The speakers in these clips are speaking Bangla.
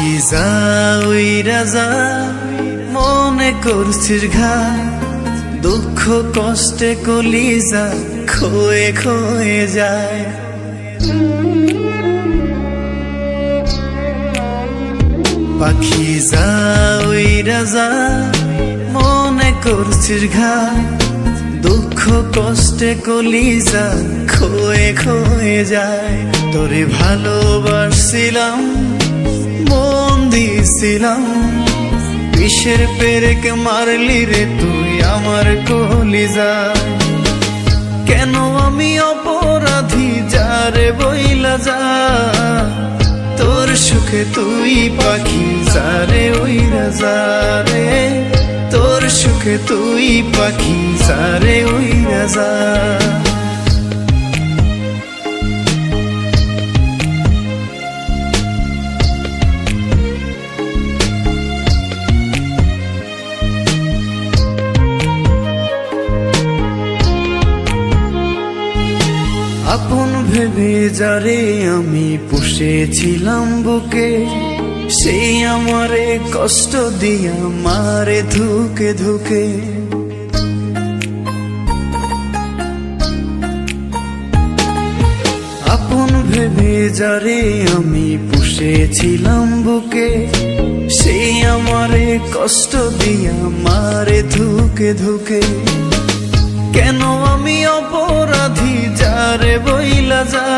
পাখি যা উইরা যা, মনে করছিস ঘা, দুঃখ কষ্টে কলিজা খয়ে খয়ে যায়। পাখি যা উইরা যা, মনে করছিস ঘা, দুঃখ কষ্টে কলিজা খয়ে খয়ে যায়। তোরে ভালোবাসছিলাম, মন দিয়েছিলাম, বিষের পেরেক মারলি রে তুই আমার কলিজা। কেন আমি অপরাধী যারে বইলা যা, তোর সুখে তুই পাখি যারে উইরা যা রে, তোর সুখে তুই পাখি যারে উইরা যা। আপন ভেবে যারে আমি পুষেছিলাম বুকে, সেই আমারে কষ্ট দিয়া মারে ধুকে ধুকে। আপন ভেবে যারে আমি পুষেছিলাম বুকে, সেই আমারে কষ্ট দিয়া মারে ধুকে ধুকে। কেন আমি অপরাধী যারে বইলা যা,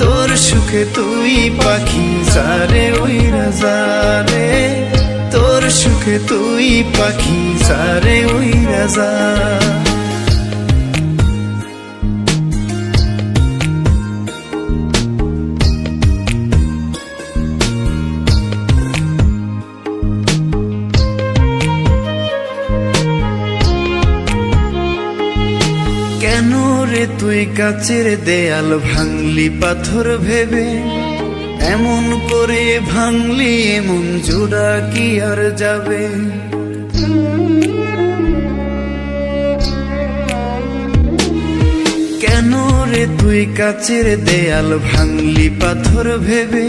তোর সুখে তুই পাখি যারে উইরা যা রে, তোর সুখে তুই পাখি যারে উইরা যা। কেন রে তুই কাচের দেয়াল ভাঙলি পাথর ভেবে, এমন করে ভাঙলি এমন জোড়া কি আর যাবে। কেন রে তুই কাচের দেয়াল ভাঙলি পাথর ভেবে,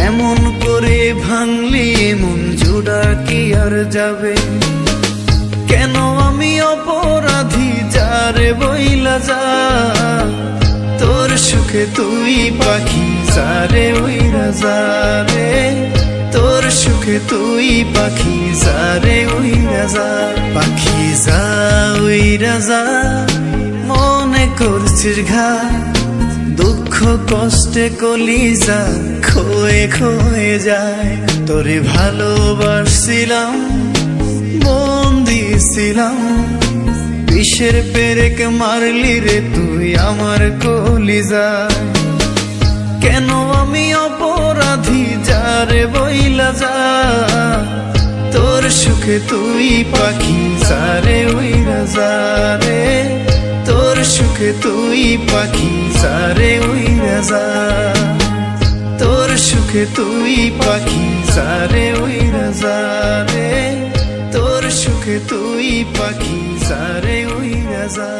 এমন করে ভাঙলি এমন জোড়া কি আর যাবে। কেন আমি অপরাধী যারে বইলা যা, তোর সুখে তুই পাখি যারে উইরা যা রে, তোর সুখে তুই পাখি যারে উইরা যা। পাখি যা উইরা যা, মনে করছিস ঘা, দুঃখ কষ্টে কলিজা খয়ে খয়ে যায়। তোরে ভালোবাসছিলাম, মন দিয়েছিলাম, বিষের পেরেক মারলি রে তুই আমার কলিজা। কেন আমি অপরাধী যারে বইলা যা, তোর সুখে তুই পাখি যারে উইরা যা রে, তোর সুখে তুই পাখি যারে উইরা যা, তোর সুখে তুই পাখি যারে উইরা যা রে, তোর সুখে তুই পাখি যারে উইরা যা।